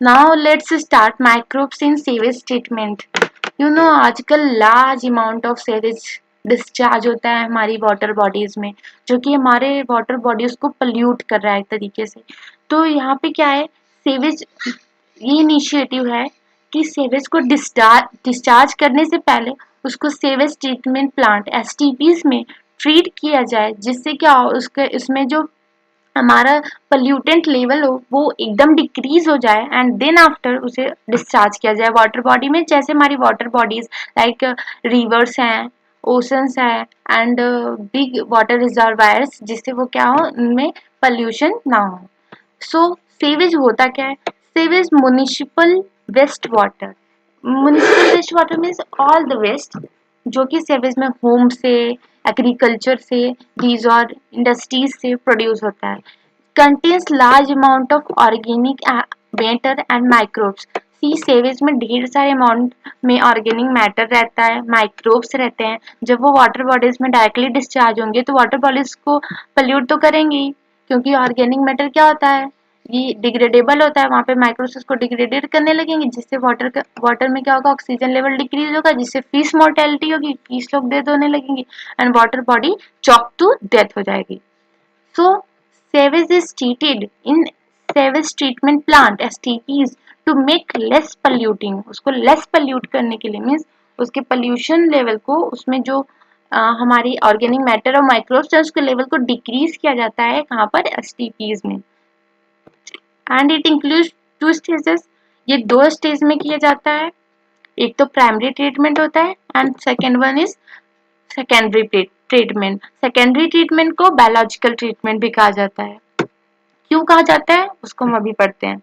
Now let's start microbes in sewage treatment. आजकल large amount of sewage discharge होता है हमारी वाटर बॉडीज में, जो कि हमारे वाटर बॉडीज को पोल्यूट कर रहा है एक तरीके से। तो यहाँ पे क्या है, सेवेज, ये इनिशिएटिव है कि सेवेज को डिस्चार्ज करने से पहले उसको सेवेज ट्रीटमेंट प्लांट एसटीपीज में ट्रीट किया जाए, जिससे क्या हो, उसके इसमें जो हमारा पोल्यूटेंट लेवल हो वो एकदम डिक्रीज हो जाए, एंड देन आफ्टर उसे डिस्चार्ज किया जाए वाटर बॉडी में। जैसे हमारी वाटर बॉडीज लाइक रिवर्स हैं, ओशंस है, एंड बिग वाटर रिजर्वायर्स, जिससे वो क्या हो, उनमें पोल्यूशन ना हो। सो सेवेज होता क्या है, sewage municipal waste water. Municipal waste water means all the waste जो कि सेवेज में होम से, एग्रीकल्चर से, डीज और इंडस्ट्रीज से प्रोड्यूस होता है। Contains large amount of organic matter and microbes. See sewage में ढेर सारे अमाउंट में ऑर्गेनिक मैटर रहता है, माइक्रोब्स रहते हैं। जब वो वाटर बॉडीज में डायरेक्टली डिस्चार्ज होंगे तो वाटर बॉडीज को पोल्यूट तो करेंगे ही, क्योंकि ऑर्गेनिक मैटर क्या होता है, ये डिग्रेडेबल होता है। वहाँ पे माइक्रोब्स को डिग्रेडेट करने लगेंगे, जिससे वाटर में क्या होगा, ऑक्सीजन लेवल डिक्रीज होगा, जिससे फिश मोर्टेलिटी होगी, फिश लोग डेथ होने लगेंगे, and water body choke to death हो जाएगी। सो sewage is treated in sewage treatment plant STPs to make less polluting। उसको less pollute करने के लिए मीन्स उसके pollution लेवल को, उसमें जो हमारी ऑर्गेनिक मैटर और माइक्रोब्स है उसके लेवल को डिक्रीज किया जाता है कहाँ पर, एसटीपीज में। And it includes two stages, ये दो स्टेज में किया जाता है। एक तो प्राइमरी ट्रीटमेंट होता है and second one is secondary treatment. Secondary treatment को बायोलॉजिकल ट्रीटमेंट भी कहा जाता है। क्यों कहा जाता है उसको हम अभी पढ़ते हैं।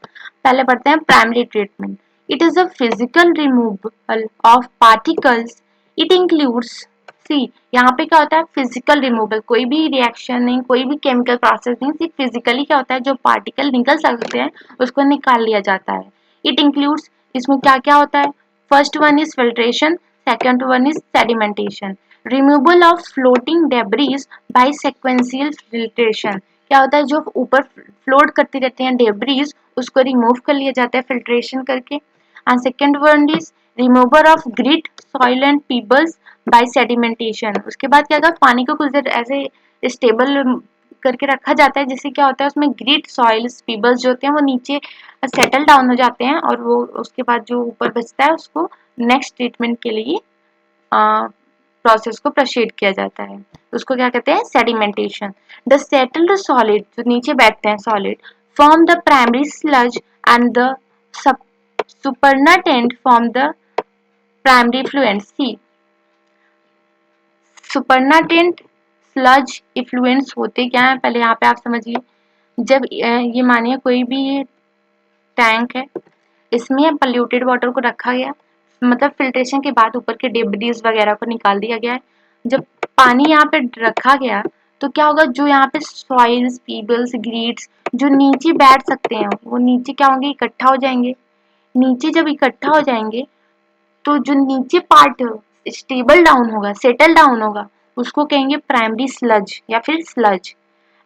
पहले पढ़ते हैं primary treatment. It is a physical removal of particles. It includes, see यहाँ पे क्या होता है, फिजिकल रिमूवल, कोई भी रिएक्शन नहीं, कोई भी केमिकल प्रोसेस नहीं, सिर्फ फिजिकली क्या होता है, जो पार्टिकल निकल सकते हैं उसको निकाल लिया जाता है। इट इंक्लूड्स, इसमें क्या क्या होता है, first one is filtration, second one is sedimentation, removal of floating debris by sequential filtration. क्या होता है, जो ऊपर फ्लोट करती रहती हैं डेब्रीज, उसको रिमूव कर लिया जाता है फिल्ट्रेशन करके। And second one is remover of grit soil and pebbles by sedimentation. उसके बाद क्या होगा, पानी को कुछ देर ऐसे स्टेबल करके रखा जाता है, जिससे क्या होता है उसमें ग्रिट सॉइल्स पीबल्स जो होते हैं वो नीचे सेटल डाउन हो जाते हैं, और वो उसके बाद जो ऊपर बचता है उसको नेक्स्ट ट्रीटमेंट के लिए प्रोसेस को प्रोसीड किया जाता है। उसको क्या कहते हैं, सेडिमेंटेशन। द सेटल्ड सॉलिड, जो नीचे बैठते हैं solid, form the primary sludge and the supernatant form the primary effluent. See supernatant, sludge, effluents होते क्या है, पहले यहाँ पे आप समझिए। जब ये मानिए कोई भी टैंक है, इसमें पोल्यूटेड वाटर को रखा गया, मतलब फिल्ट्रेशन के बाद ऊपर के डेब्रीज वगैरह को निकाल दिया गया है। जब पानी यहाँ पे रखा गया तो क्या होगा, जो यहाँ पे सॉइल्स, पीबल्स, ग्रीड्स जो नीचे बैठ सकते हैं वो नीचे क्या होंगे, इकट्ठा हो जाएंगे। नीचे जब इकट्ठा हो जाएंगे तो जो नीचे पार्ट स्टेबल डाउन होगा, सेटल डाउन होगा, उसको कहेंगे प्राइमरी स्लज या फिर स्लज।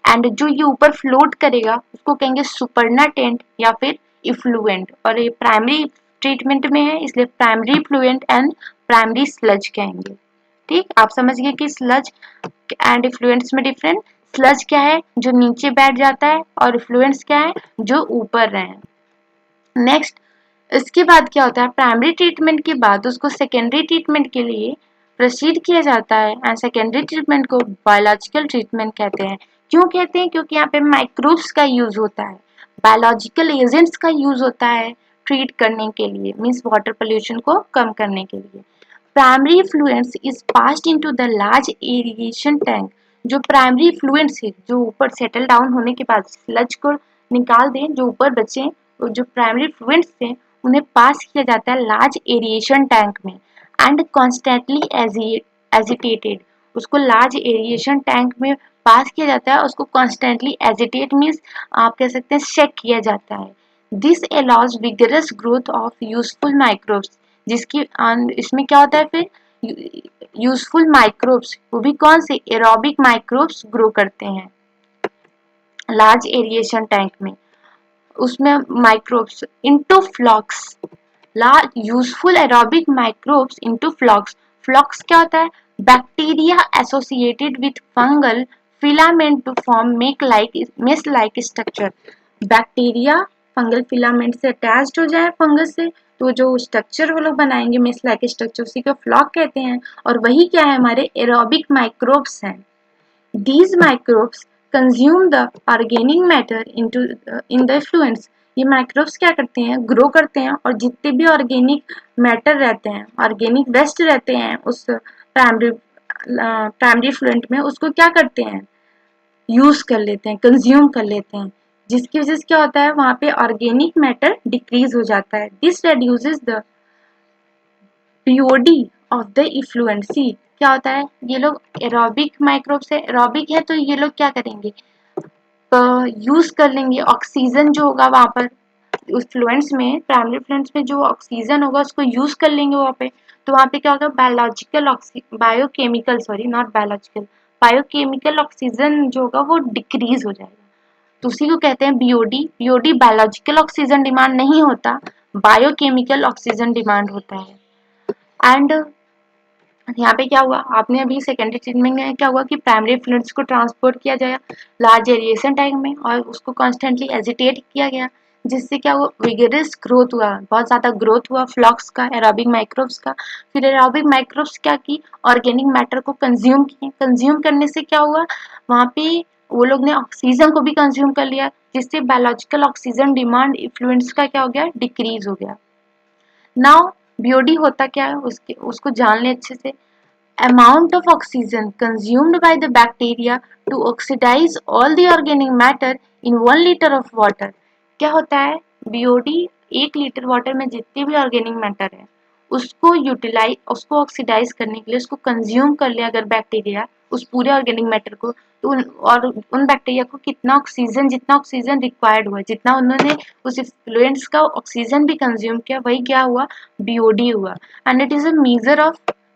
एंड जो ये ऊपर फ्लोट करेगा उसको कहेंगे सुपरनाटेंट या फिर इफ्लुएंट। और ये प्राइमरी ट्रीटमेंट में है इसलिए primary fluent and primary sludge कहेंगे। ठीक, आप समझ गए कि स्लज एंड इफ्लुएंट्स में डिफरेंट। स्लज क्या है, जो नीचे बैठ जाता है, और इफ्लुएंट्स क्या है, जो ऊपर रहे। नेक्स्ट, इसके बाद क्या होता है, प्राइमरी ट्रीटमेंट के बाद उसको सेकेंडरी ट्रीटमेंट के लिए प्रोसीड किया जाता है, एंड सेकेंडरी ट्रीटमेंट को बायोलॉजिकल ट्रीटमेंट कहते हैं। क्यों कहते हैं, क्योंकि यहाँ पे माइक्रोब्स का यूज होता है, बायोलॉजिकल एजेंट्स का यूज होता है ट्रीट करने के लिए, मीन्स वाटर पोल्यूशन को कम करने के लिए। Primary effluents is passed into the large aeration tank. जो प्राइमरी फ्लुएंट्स है, जो ऊपर सेटल डाउन होने के बाद स्लज को निकाल दें, जो ऊपर बचे, जो प्राइमरी फ्लुएंट्स थे उन्हें पास किया जाता है लार्ज एरिएशन टैंक में, एंड कॉन्स्टेंटली एजिटेटेड। उसको लार्ज एरिएशन टैंक में पास किया जाता है, उसको कॉन्स्टेंटली एजिटेट मीन्स आप कह सकते हैं शेक किया जाता है। This allows vigorous growth of useful microbes. जिसकी इसमें क्या होता है फिर, यूजफुल माइक्रोब्स, वो भी कौन से, एरोबिक माइक्रोब्स ग्रो करते हैं लार्ज एरिएशन टैंक में। उसमें microbes into flocks, large useful aerobic microbes into flocks. Flocks क्या होता है? Bacteria associated with fungal filament to form make like mesh like structure. Bacteria fungal filament से attached हो जाए फंगस से, तो जो स्ट्रक्चर वो लोग बनाएंगे मेस लाइक स्ट्रक्चर, उसी को फ्लॉक कहते हैं। और वही क्या है? हमारे एरोबिक माइक्रोब्स हैं। These microbes consume the organic matter into in the effluents। ये माइक्रोब्स क्या करते हैं? ग्रो करते हैं और जितने भी ऑर्गेनिक मैटर रहते हैं, ऑर्गेनिक वेस्ट रहते हैं उस प्राइमरी फ्लुएंट में, उसको क्या करते हैं? यूज कर लेते हैं, कंज्यूम कर लेते हैं, जिसकी वजह से क्या होता है? वहां पे ऑर्गेनिक मैटर डिक्रीज हो जाता है। This reduces the BOD of the effluents. क्या होता है? ये लोग एरोबिक माइक्रोब से, एरोबिक है तो ये लोग क्या करेंगे? यूज कर लेंगे ऑक्सीजन जो होगा वहां पर उस फ्लुएंट्स में, प्राइमरी फ्लुएंट्स में जो ऑक्सीजन होगा उसको यूज कर लेंगे वहां पे। तो वहां पे क्या होगा? Biological biochemical, sorry not biological, biochemical oxygen जो होगा वो डिक्रीज हो जाएगा। तो उसी को कहते हैं BOD. BOD biological oxygen demand नहीं होता, बायोकेमिकल ऑक्सीजन डिमांड होता है। एंड यहाँ पे क्या हुआ? आपने अभी सेकेंडरी ट्रीटमेंट में क्या हुआ कि प्राइमरी फ्लुइड्स को ट्रांसपोर्ट किया जाए लार्ज एरिएशन टैंक में और उसको कॉन्स्टेंटली एजिटेट किया गया, जिससे क्या हुआ? विगरस ग्रोथ हुआ, बहुत ज़्यादा ग्रोथ हुआ फ्लॉक्स का, एरोबिक माइक्रोब्स का। फिर एरोबिक माइक्रोब्स क्या की? ऑर्गेनिक मैटर को कंज्यूम किए। कंज्यूम करने से क्या हुआ? वहाँ पे वो लोग ने ऑक्सीजन को भी कंज्यूम कर लिया, जिससे बायोलॉजिकल ऑक्सीजन डिमांड इफ्लुएंट्स का क्या हो गया? डिक्रीज हो गया। नाउ बीओडी होता क्या है? उसको जान ले अच्छे से। Amount of oxygen consumed by the bacteria to oxidize all the organic matter in 1 liter of water। क्या होता है? बीओडी 1 लीटर वाटर में जितने भी ऑर्गेनिक मैटर है उसको ऑक्सीडाइज करने के लिए उसको कंज्यूम कर लिया अगर बैक्टीरिया उस पूरे ऑर्गेनिक मैटर को, तो उन बैक्टीरिया को जितना ऑक्सीजन रिक्वायर्ड हुआ, जितना उन्होंने उस इफ्लुएंट्स का ऑक्सीजन भी कंज्यूम किया, वही क्या हुआ? बीओडी हुआ। And it is a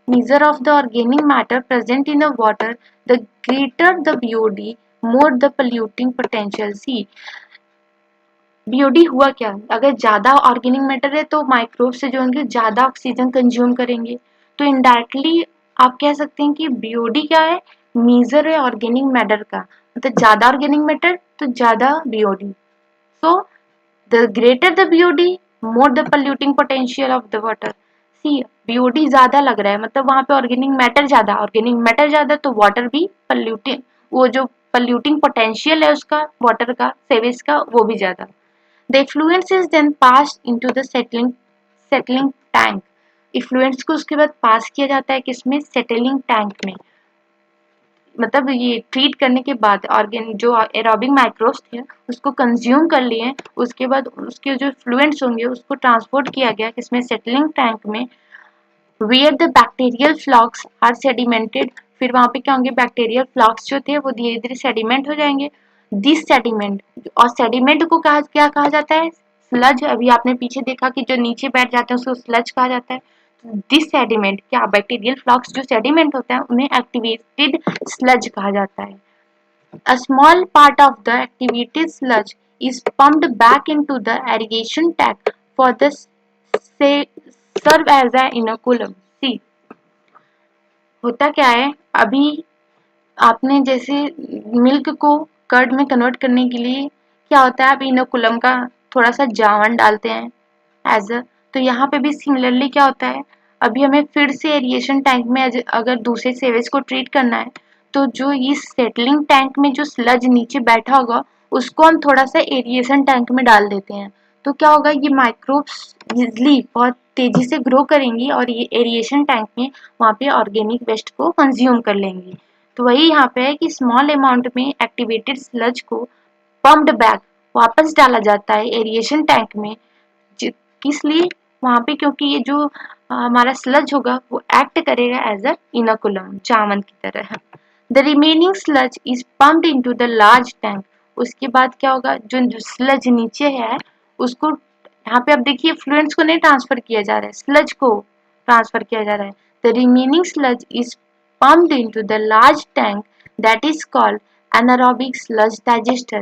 measure of the organic matter present in the water, the greater the BOD, more the polluting potential। See, BOD हुआ क्या? अगर ज्यादा ऑर्गेनिक मैटर है तो माइक्रोब से जो होंगे ज्यादा ऑक्सीजन कंज्यूम करेंगे, तो इनडायरेक्टली आप कह सकते हैं कि बीओडी क्या है? मीजर है ऑर्गेनिक मैटर का, मतलब ज्यादा ऑर्गेनिक मैटर तो ज्यादा BOD. So the greater the BOD, more the polluting potential of the water. See, BOD ज्यादा लग रहा है मतलब वहां पे ऑर्गेनिक मैटर ज्यादा तो वाटर भी पोल्यूटिंग, वो जो पोल्यूटिंग पोटेंशियल है उसका वाटर का, सेवेज का, वो भी ज्यादा। The effluents is then passed into the settling tank. Effluents को उसके बाद पास किया जाता है किसमें? सेटलिंग टैंक में। मतलब ये ट्रीट करने के बाद ऑर्गेन जो एरोबिक माइक्रोब्स थे उसको कंज्यूम कर लिए, उसके बाद उसके जो फ्लुएंट्स होंगे उसको ट्रांसपोर्ट किया गया किसमें? सेटलिंग टैंक में। Where the bacterial flocks are sedimented. फिर वहां पे क्या होंगे? बैक्टीरियल फ्लॉक्स जो थे वो धीरे धीरे सेडिमेंट हो जाएंगे। दिस सेडिमेंट, और सेडिमेंट को क्या कहा जाता है? स्लज। अभी आपने पीछे देखा कि जो नीचे बैठ जाते हैं उसको स्लज कहा जाता है। दिस सेडिमेंट क्या? बैक्टीरियल फ्लॉक्स जो सेडिमेंट होता है उन्हें एक्टिवेटेड स्लज कहा जाता है। A small part of the activated sludge is pumped back into the irrigation tank for the say, serve as an inoculum। See, होता क्या है? अभी आपने जैसे मिल्क को कर्ड में कन्वर्ट करने के लिए क्या होता है? आप इनोकुलम का थोड़ा सा जावन डालते हैं एज अ, तो यहाँ पे भी सिमिलरली क्या होता है? अभी हमें फिर से एरिएशन टैंक में अगर दूसरे सेवेज को ट्रीट करना है, तो जो इस सेटलिंग टैंक में जो स्लज नीचे बैठा होगा उसको हम थोड़ा सा एरिएशन टैंक में डाल देते हैं। तो क्या होगा? ये माइक्रोब्स इजिली बहुत तेजी से ग्रो करेंगी और ये एरिएशन टैंक में वहाँ पे ऑर्गेनिक वेस्ट को कंज्यूम कर लेंगी। तो वही यहाँ पे है कि स्मॉल अमाउंट में एक्टिवेटेड स्लज को पम्प्ड बैक वापस डाला जाता है एरिएशन टैंक में। किस लिए? वहां पे क्योंकि ये जो हमारा स्लज होगा वो एक्ट करेगा एज अ इनोकुलम, चावल की तरह। The remaining sludge is pumped into the large tank. उसके बाद क्या होगा? जो स्लज नीचे है उसको, यहाँ पे आप देखिए फ्लुएंट्स को नहीं ट्रांसफर किया जा रहा है, स्लज को ट्रांसफर किया जा रहा है। The remaining sludge is pumped into the large tank that is called anaerobic sludge digester।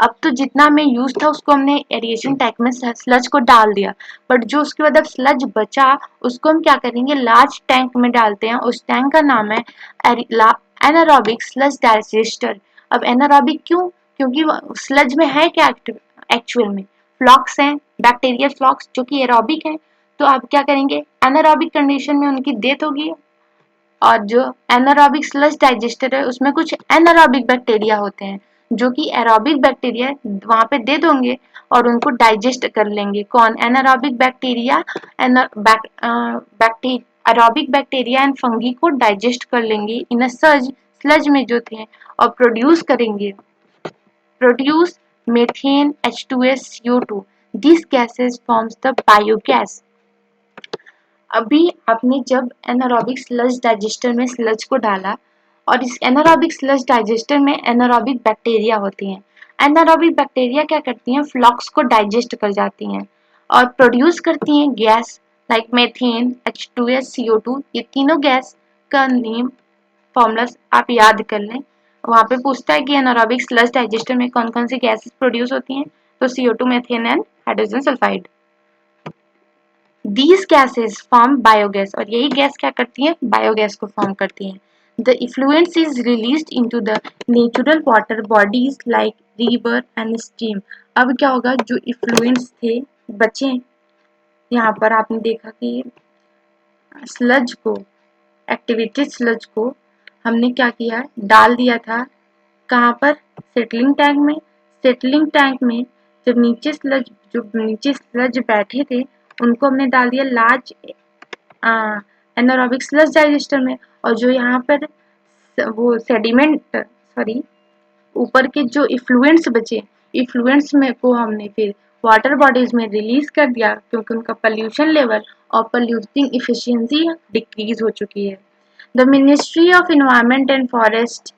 अब तो जितना में यूज था उसको हमने एरिएशन टैंक में स्लज को डाल दिया, बट जो उसके बाद अब स्लज बचा उसको हम क्या करेंगे, लार्ज टैंक में डालते हैं। उस टैंक का नाम है एनारोबिक स्लज डाइजेस्टर। अब एनारोबिक क्यों, क्योंकि स्लज में है क्या एक्चुअल में, फ्लॉक्स हैं, बैक्टीरिया फ्लॉक्स जो कि एरोबिक हैं। तो आप क्या करेंगे, एनारोबिक कंडीशन में उनकी डेथ होगी, और जो एनारोबिक स्लज डाइजेस्टर है उसमें कुछ एनारोबिक बैक्टीरिया होते हैं जो कि एरोबिक बैक्टीरिया वहां पे दे दोगे और उनको डाइजेस्ट कर लेंगे। कौन, anaerobic bacteria, aerobic bacteria and fungi को डाइजेस्ट कर लेंगे इन सज स्लज में जो थे, और प्रोड्यूस करेंगे, produce methane, H2S, CO2. These gases forms the biogas. अभी आपने जब एनारोबिक स्लज डाइजेस्टर में स्लज को डाला, और इस एनारोबिक स्लज डाइजेस्टर में एनारोबिक बैक्टीरिया होती हैं। एनारोबिक बैक्टीरिया क्या करती हैं, फ्लॉक्स को डाइजेस्ट कर जाती हैं और प्रोड्यूस करती हैं gas like methane, H2S, CO2। ये तीनों गैस का नेम फॉर्मूला आप याद कर लें। वहां पे पूछता है कि एनारोबिक स्लज डाइजेस्टर में कौन कौन सी गैसेस प्रोड्यूस होती हैं, तो CO2, methane and hydrogen sulphide. These gases form biogas, और यही गैस क्या करती है, बायोगैस को फॉर्म करती हैं। The effluents is released into the natural water bodies like river and stream। अब क्या होगा, जो इफ्लुएंट्स थे बचे, यहाँ पर आपने देखा कि स्लज को, एक्टिवेटेड स्लज को हमने क्या किया, डाल दिया था कहाँ पर, सेटलिंग टैंक में। सेटलिंग टैंक में जब नीचे स्लज, जो नीचे स्लज बैठे थे उनको हमने डाल दिया लार्ज एनारोबिक स्लज डाइजेस्टर में, और जो यहाँ पर वो सेडिमेंट, सॉरी, ऊपर के जो इफ्लुएंट्स बचे, इफ्लुएंट्स में को हमने फिर वाटर बॉडीज में रिलीज कर दिया, क्योंकि उनका पोल्यूशन लेवल और पोल्यूटिंग इफिशिएंसी डिक्रीज हो चुकी है। The ministry of environment and forest,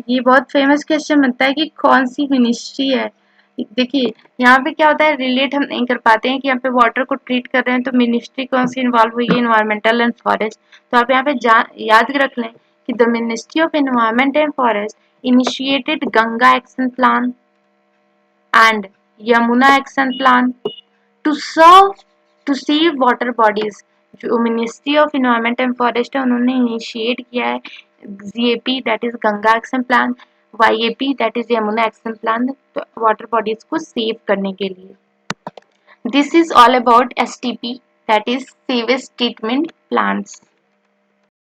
ये बहुत फेमस क्वेश्चन बनता है कि कौन सी मिनिस्ट्री है। देखिए यहाँ पे क्या होता है, रिलेट हम नहीं कर पाते हैं कि यहाँ पे वाटर को ट्रीट कर रहे हैं तो मिनिस्ट्री कौन सी इन्वॉल्व हुई है, इन्वायरमेंटल एंड फॉरेस्ट। तो आप यहाँ पे याद रख लें कि the ministry of environment and forest initiated Ganga action plan and Yamuna action plan to serve, to save water bodies. जो ministry of environment and forest है उन्होंने इनिशिएट किया है GAP, that is Ganga action plan, YAP that is Yamuna action plan, water bodies को save करने के लिए। This is all about STP, that is sewage treatment plants.